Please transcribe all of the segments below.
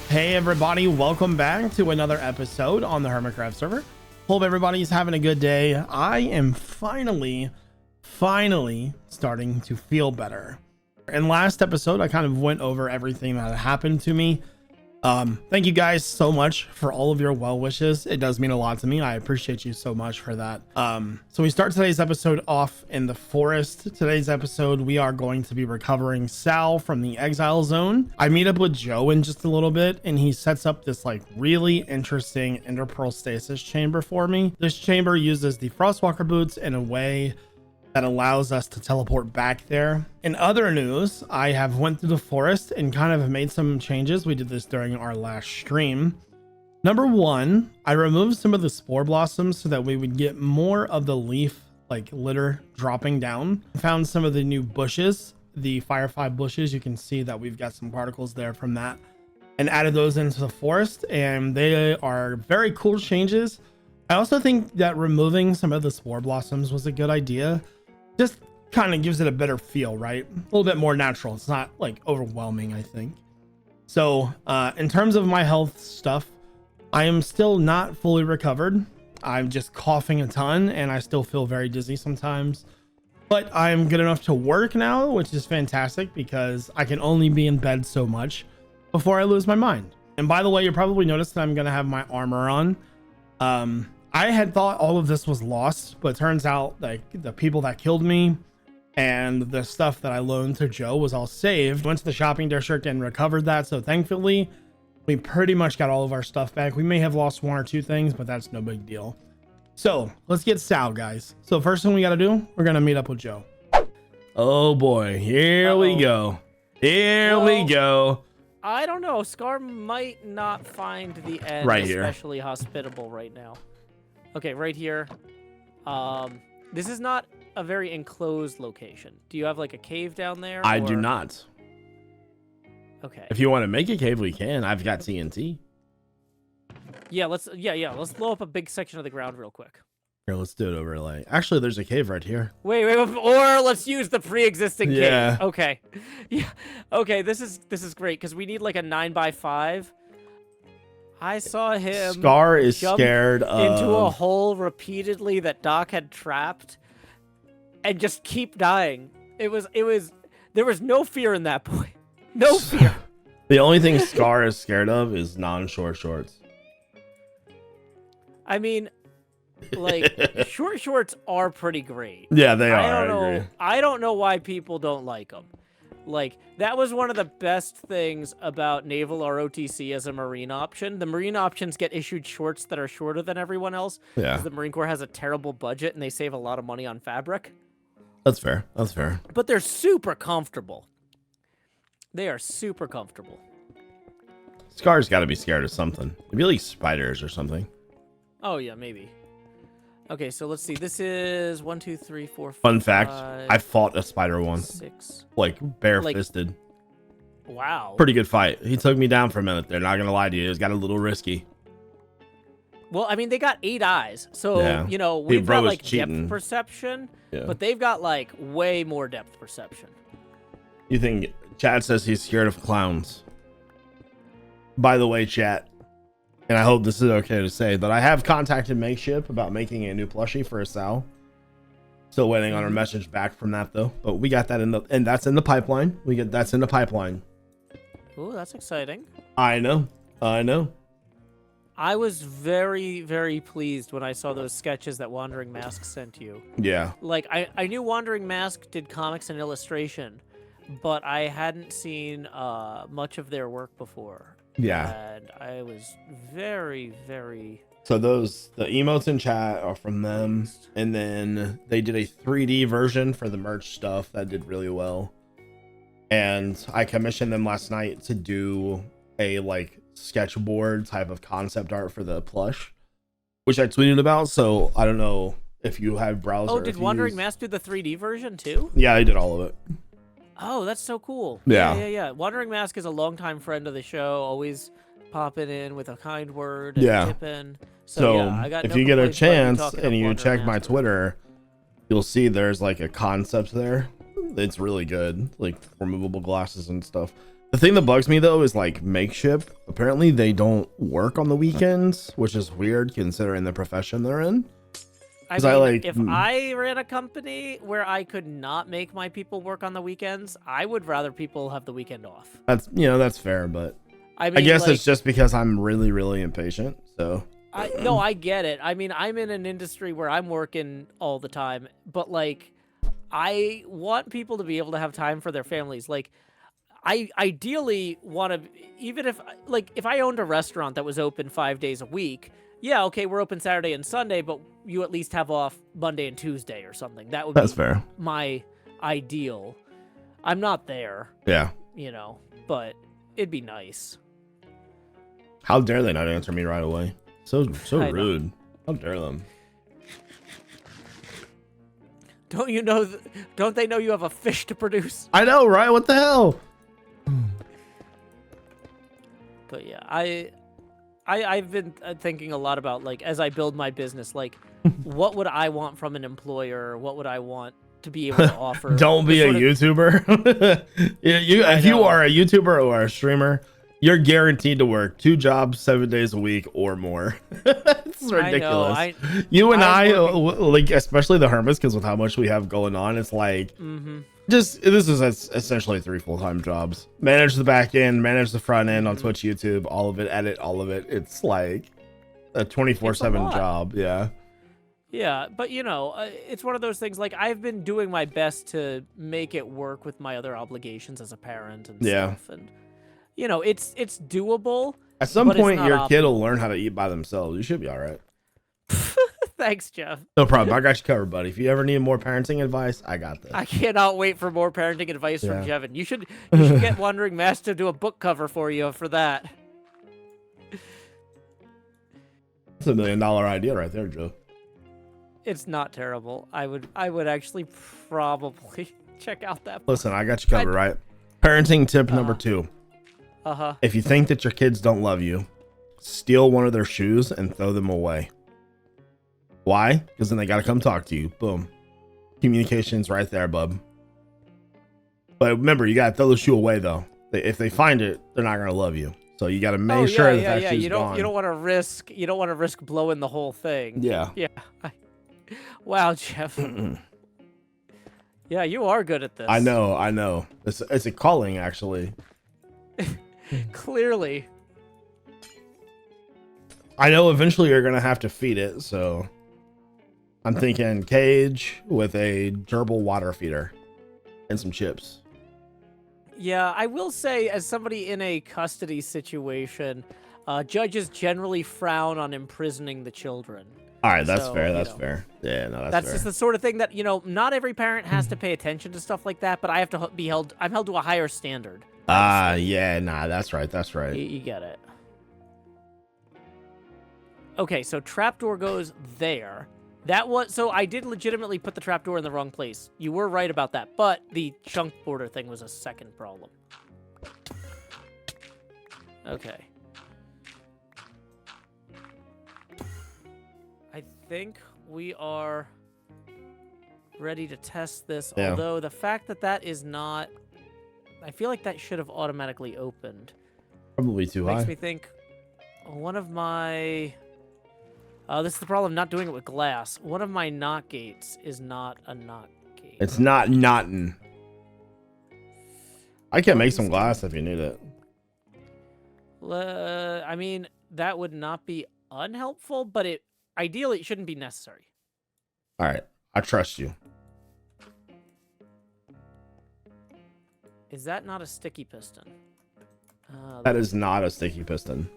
Hey everybody, welcome back to another episode on the Hermitcraft server. Hope everybody's having a good day. I am finally starting to feel better. In last episode, I kind of went over everything that happened to me. Thank you guys so much for all of your well wishes. It does mean a lot to me. I appreciate you so much for that. So we start today's episode off in the forest. Today's episode, we are going to be recovering Sal from the exile zone. I meet up with Joe in just a little bit, and he sets up this like really interesting interpearl stasis chamber for me. This chamber uses the Frostwalker boots in a way that allows us to teleport back there. In other news, I have went through the forest and kind of made some changes. We did this during our last stream. Number one, I removed some of the spore blossoms so that we would get more of the leaf like litter dropping down. Found some of the new bushes, the firefly bushes. You can see that we've got some particles there from that, and added those into the forest, and they are very cool changes. I also think that removing some of the spore blossoms was a good idea. Just kind of gives it a better feel, right? A little bit more natural. It's not like overwhelming, I think. So in terms of my health stuff, I am still not fully recovered. I'm just coughing a ton and I still feel very dizzy sometimes, but I'm good enough to work now, which is fantastic because I can only be in bed so much before I lose my mind. And by the way, you probably noticed that I'm going to have my armor on. I had thought all of this was lost, but it turns out like the people that killed me and the stuff that I loaned to Joe was all saved. Went to the shopping district and recovered that. So thankfully, we pretty much got all of our stuff back. We may have lost one or two things, but that's no big deal. So let's get Sal, guys. So first thing we got to do, we're going to meet up with Joe. Oh boy, here we go. Here we go. I don't know. Scar might not find the end right here especially hospitable right now. Okay, right here. This is not a very enclosed location. Do you have like a cave down there? I do not. Okay. If you want to make a cave, we can. I've got TNT. Yeah, let's blow up a big section of the ground real quick. Here, let's do it over like. Actually, there's a cave right here. Wait, or let's use the pre-existing cave. Okay. Yeah. Okay, this is great because we need like a 9x5. I saw him. Scar is scared into a hole repeatedly that Doc had trapped, and just keep dying. There was no fear in that boy. No fear. The only thing Scar is scared of is non-short shorts. I mean, like short shorts are pretty great. Yeah, they are. I don't know why people don't like them. Like, that was one of the best things about Naval ROTC as a Marine option. The Marine options get issued shorts that are shorter than everyone else. Yeah. Because the Marine Corps has a terrible budget and they save a lot of money on fabric. That's fair. That's fair. But they're super comfortable. They are super comfortable. Scar's got to be scared of something. Maybe like spiders or something. Oh, yeah, maybe. Okay, so let's see. This is 1, 2, 3, 4, 5. Fun fact, I fought a spider once. 6. Like, bare-fisted. Wow. Pretty good fight. He took me down for a minute there, not gonna lie to you. It got a little risky. Well, I mean, they got 8 eyes. So, yeah. You know, we've got, like, cheating. depth perception. Yeah. But they've got, like, way more depth perception. You think... Chad says he's scared of clowns. By the way, chat, and I hope this is okay to say, that I have contacted Makeshift about making a new plushie for a Sal. Still waiting on our message back from that though, but we got that and that's in the pipeline. That's in the pipeline. Ooh, that's exciting. I know. I was very, very pleased when I saw those sketches that Wandering Mask sent you. Yeah. Like, I knew Wandering Mask did comics and illustration, but I hadn't seen much of their work before. Yeah. And I was very, very... So the emotes in chat are from them. And then they did a 3D version for the merch stuff that did really well. And I commissioned them last night to do a like sketchboard type of concept art for the plush, which I tweeted about. So I don't know if you have browser. Oh, did Wandering Mask do the 3D version too? Yeah, I did all of it. Oh, that's so cool. Yeah. Yeah. Wandering Mask is a longtime friend of the show, always popping in with a kind word and tipping. So yeah, I got if no you get a complaints about you chance talking and up you Wandering check my Mask. Twitter, you'll see there's like a concept there. It's really good, like removable glasses and stuff. The thing that bugs me though is like makeshift. Apparently they don't work on the weekends, which is weird considering the profession they're in. I mean, if I ran a company where I could not make my people work on the weekends, I would rather people have the weekend off. That's, you know, that's fair, but I mean, I guess like, it's just because I'm really, really impatient. So no, I get it. I mean, I'm in an industry where I'm working all the time, but like, I want people to be able to have time for their families. Like, I ideally want to, even if like, if I owned a restaurant that was open 5 days a week, yeah, okay, we're open Saturday and Sunday, but you at least have off Monday and Tuesday or something. That would be fair. My ideal. I'm not there. Yeah. You know, but it'd be nice. How dare they not answer me right away? So rude. How dare them? Don't you know? Don't they know you have a fish to produce? I know, right? What the hell? But yeah, I've been thinking a lot about, like, as I build my business, like, what would I want from an employer? What would I want to be able to offer? Don't be a YouTuber. If you are a YouTuber or a streamer, you're guaranteed to work 2 jobs 7 days a week or more. It's ridiculous. You and I like, especially the hermits, because with how much we have going on, it's like, this is essentially 3 full-time jobs. Manage the back end, manage the front end on Twitch, YouTube, all of it, edit all of it. It's like a 24/7 job. Yeah. Yeah, but you know, it's one of those things, like, I've been doing my best to make it work with my other obligations as a parent and stuff. And you know, it's doable. At some point, your kid will learn how to eat by themselves. You should be all right. Thanks, Jeff. No problem. I got you covered, buddy. If you ever need more parenting advice, I got this. I cannot wait for more parenting advice from Jevin. You should get Wandering Master to do a book cover for you for that. It's $1 million idea right there, Joe. It's not terrible. I would actually probably check out that book. Listen, I got you covered, right? Parenting tip number 2. If you think that your kids don't love you, steal one of their shoes and throw them away. Why? Because then they got to come talk to you. Boom. Communication's right there, bub. But remember, you got to throw the shoe away, though. If they find it, they're not going to love you. So you got to make sure that shoe's gone. You don't want to risk blowing the whole thing. Yeah. Yeah. Wow, Jeff. Yeah, you are good at this. I know. It's a calling, actually. Clearly. I know eventually you're gonna have to feed it, so I'm thinking cage with a gerbil water feeder and some chips. Yeah, I will say, as somebody in a custody situation, judges generally frown on imprisoning the children. All right, that's fair. That's fair. Yeah, no, that's fair. Just the sort of thing that, you know, not every parent has to pay attention to stuff like that, but I have to be held. I'm held to a higher standard. Yeah, nah, that's right. That's right. You get it. Okay, so trapdoor goes there. So I did legitimately put the trapdoor in the wrong place. You were right about that, but the chunk border thing was a second problem. Okay. I think we are ready to test this, although the fact that is not... I feel like that should have automatically opened. Probably too high. Makes me think one of my... this is the problem, not doing it with glass. One of my knot gates is not a knot gate. It's not knotting. I can make some glass if you need it. I mean, that would not be unhelpful, but ideally it shouldn't be necessary. All right, I trust you. Is that not a sticky piston? That is not a sticky piston.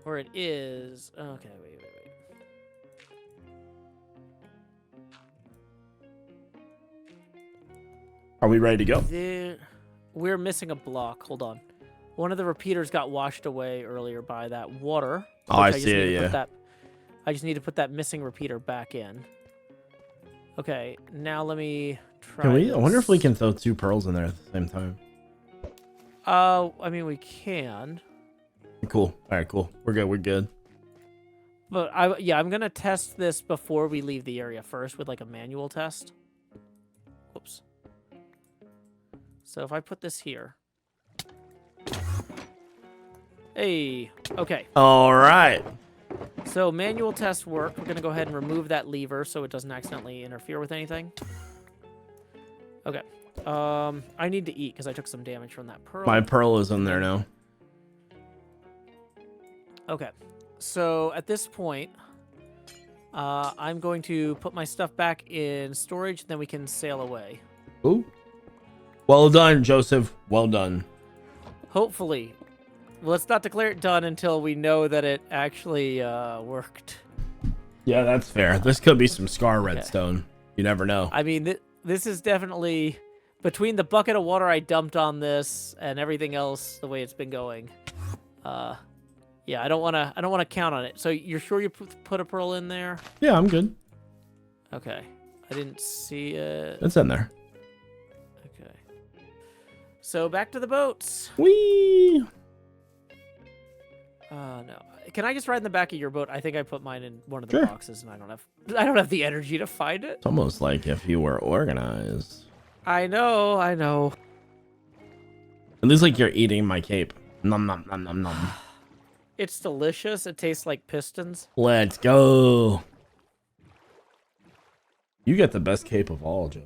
Or it is... Okay, wait. Are we ready to go? We're missing a block. Hold on. One of the repeaters got washed away earlier by that water. Oh, I see it, yeah. I just need to put that missing repeater back in. Okay, now let me try I wonder if we can throw 2 pearls in there at the same time. I mean, we can. Cool. All right, cool. We're good. But I'm going to test this before we leave the area first with like a manual test. Whoops. So if I put this here, Hey, okay. All right. So manual test work. We're gonna go ahead and remove that lever so it doesn't accidentally interfere with anything. Okay. I need to eat because I took some damage from that pearl. My pearl is in there now. Okay. So at this point, I'm going to put my stuff back in storage, and then we can sail away. Ooh. Well done, Joseph. Well done. Hopefully. Let's not declare it done until we know that it actually worked. Yeah, that's fair. This could be some Scar redstone. You never know. I mean, this is definitely between the bucket of water I dumped on this and everything else, the way it's been going. Yeah, I don't want to count on it. So you're sure you put a pearl in there? Yeah, I'm good. Okay. I didn't see it. It's in there. Okay. So back to the boats. Whee! No. Can I just ride in the back of your boat? I think I put mine in one of the boxes, and I don't have the energy to find it. It's almost like if you were organized. I know. It looks like you're eating my cape. Nom nom nom nom nom. It's delicious. It tastes like pistons. Let's go. You get the best cape of all, Joe.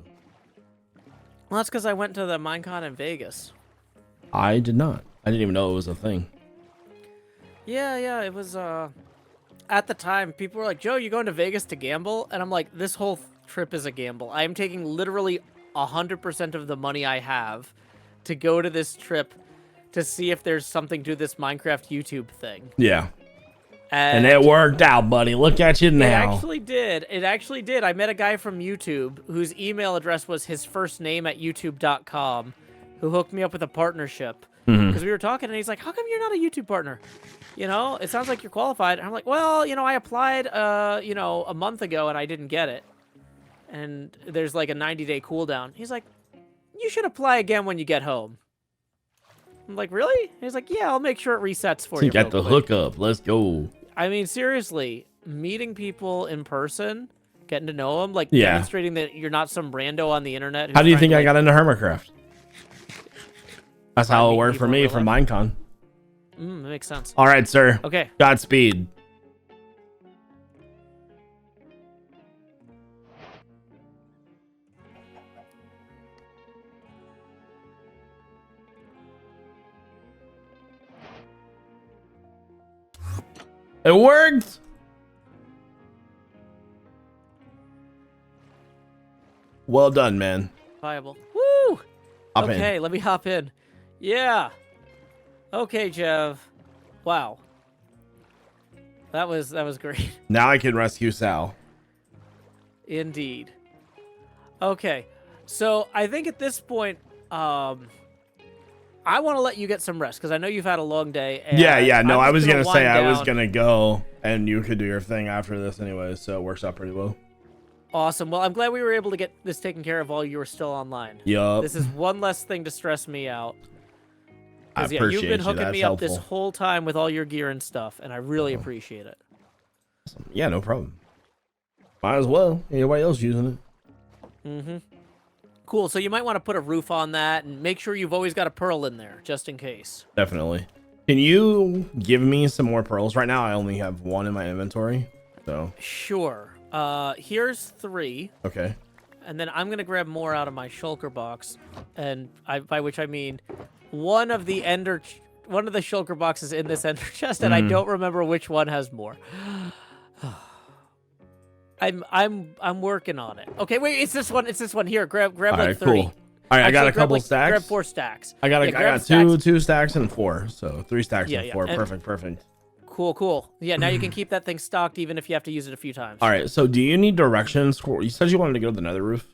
Well, that's because I went to the Minecon in Vegas. I did not. I didn't even know it was a thing. Yeah, it was, at the time, people were like, Joe, you going to Vegas to gamble? And I'm like, this whole trip is a gamble. I am taking literally 100% of the money I have to go to this trip to see if there's something to this Minecraft YouTube thing. Yeah. And it worked out, buddy. Look at you now. It actually did. I met a guy from YouTube whose email address was his first name at youtube.com who hooked me up with a partnership. Because we were talking, and he's like, how come you're not a YouTube partner? You know, it sounds like you're qualified. And I'm like, well, you know, I applied, you know, a month ago, and I didn't get it. And there's like a 90-day cooldown. He's like, you should apply again when you get home. I'm like, really? He's like, yeah, I'll make sure it resets for you. You got the hookup. Let's go. I mean, seriously, meeting people in person, getting to know them, like demonstrating that you're not some rando on the internet. How do you think I got into Hermitcraft? That's how it worked for me from Minecon. That makes sense. All right, sir. Okay. Godspeed. It worked. Well done, man. Viable. Woo! Hop okay, in. let me hop in. Yeah. Okay, Jev. Wow. That was great. Now I can rescue Sal. Indeed. Okay. So I think at this point, I want to let you get some rest because I know you've had a long day. And Yeah. No, I was gonna say wind I was down. gonna go, and you could do your thing after this anyway, so it works out pretty well. Awesome. Well, I'm glad we were able to get this taken care of while you were still online. Yup. This is one less thing to stress me out. I Yeah, appreciate you've been you. hooking That's me up this helpful. whole time with all your gear and stuff, and I really appreciate it. Yeah, no problem. Might as well. Anybody else using it? Mm-hmm. Cool. So you might want to put a roof on that and make sure you've always got a pearl in there, just in case. Definitely. Can you give me some more pearls? Right now, I only have one in my inventory. So. Sure. Here's 3. Okay. And then I'm gonna grab more out of my shulker box, and by which I mean one of the shulker boxes in this ender chest, and I don't remember which one has more. I'm working on it. Okay, wait, it's this one. It's this one here. Grab All like right, 3. cool. All right, I got a Actually, couple stacks. Grab 4 stacks. I got stacks. two stacks and 4, so 3 stacks and 4. and- Perfect. Cool. Yeah, now you can keep that thing stocked even if you have to use it a few times. All right, so do you need directions? You said you wanted to go to the nether roof.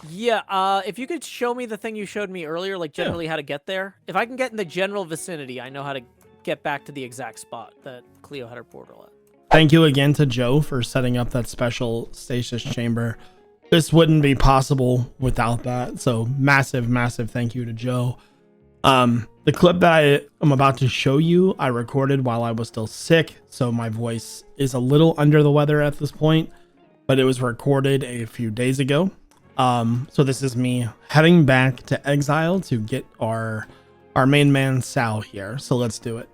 Yeah, if you could show me the thing you showed me earlier, like generally how to get there. If I can get in the general vicinity, I know how to get back to the exact spot that Cleo had her portal at. Thank you again to Joe for setting up that special stasis chamber. This wouldn't be possible without that. So massive thank you to Joe. The clip that I am about to show you, I recorded while I was still sick. So my voice is a little under the weather at this point, but it was recorded a few days ago. So this is me heading back to Exile to get our main man Sal here. So let's do it.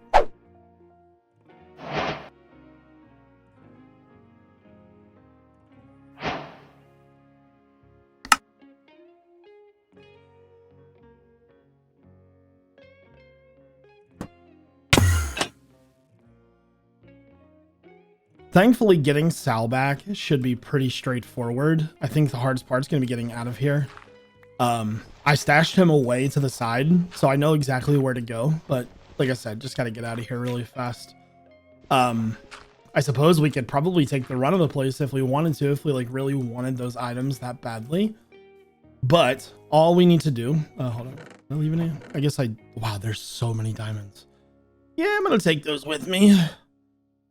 Thankfully, getting Sal back should be pretty straightforward. I think the hardest part is going to be getting out of here. I stashed him away to the side, so I know exactly where to go. But like I said, just got to get out of here really fast. I suppose we could probably take the run of the place if we wanted to, if we like really wanted those items that badly. But all we need to do, hold on, am I leaving it? I guess wow, there's so many diamonds. Yeah, I'm going to take those with me.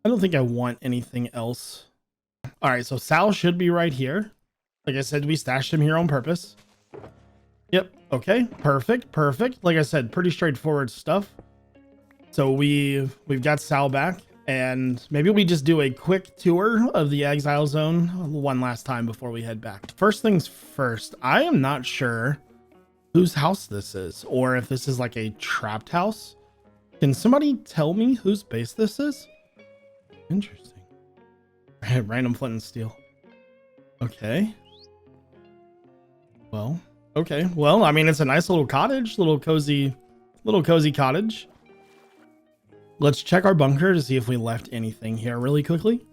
I don't think I want anything else. All right, so Sal should be right here. Like I said, we stashed him here on purpose. Yep. Okay. Perfect. Perfect. Like I said, pretty straightforward stuff. So we've got Sal back, and maybe we just do a quick tour of the exile zone one last time before we head back. First things first, I am not sure whose house this is, or if this is like a trapped house. Can somebody tell me whose base this is? Interesting. Random flint and steel. Okay. Well, okay. Well, I mean, it's a nice little cottage, little cozy cottage. Let's check our bunker to see if we left anything here really quickly.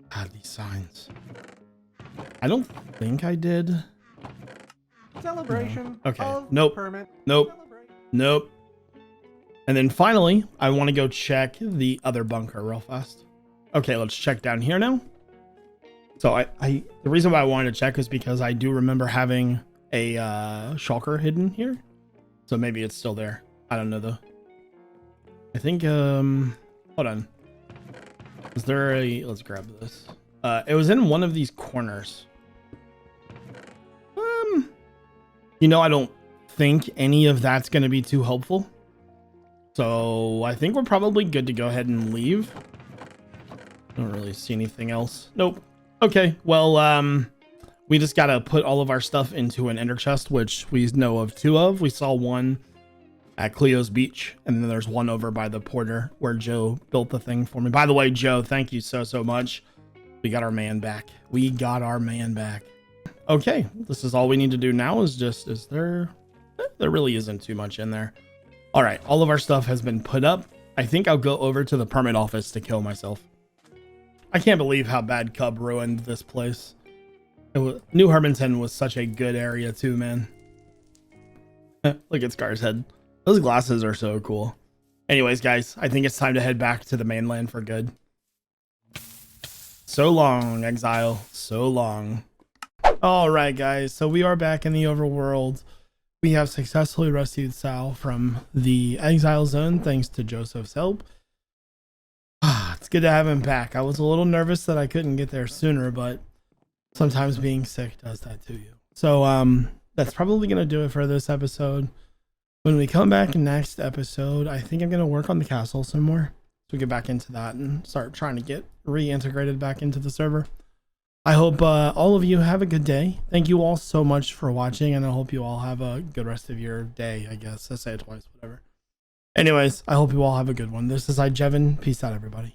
God, these signs. I don't think I did. Celebration. No. Okay. Of Nope. Permit. Nope. Celebrate. Nope. And then finally, I want to go check the other bunker real fast. Okay, let's check down here now. So the reason why I wanted to check is because I do remember having a shulker hidden here. So maybe it's still there. I don't know though. I think hold on. Is there let's grab this. It was in one of these corners. You know, I don't think any of that's going to be too helpful. So I think we're probably good to go ahead and leave. Don't really see anything else. Nope. Okay. Well, we just got to put all of our stuff into an ender chest, which we know of two of. We saw one at Cleo's Beach, and then there's one over by the porter where Joe built the thing for me. By the way, Joe, thank you so much. We got our man back. We got our man back. Okay. This is all we need to do now is there really isn't too much in there. All right, all of our stuff has been put up. I think I'll go over to the permit office to kill myself. I can't believe how bad Cub ruined this place. New Hermiton was such a good area too, man. Look at Scar's head. Those glasses are so cool. Anyways, guys, I think it's time to head back to the mainland for good. So long, Exile. So long. All right, guys, so we are back in the overworld. We have successfully rescued Sal from the exile zone thanks to Joseph's help. It's good to have him back. I was a little nervous that I couldn't get there sooner, but sometimes being sick does that to you. So that's probably going to do it for this episode. When we come back next episode, I think I'm going to work on the castle some more. So we get back into that and start trying to get reintegrated back into the server. I hope all of you have a good day. Thank you all so much for watching, and I hope you all have a good rest of your day, I guess. I say it twice, whatever. Anyways, I hope you all have a good one. This is iJevin. Peace out, everybody.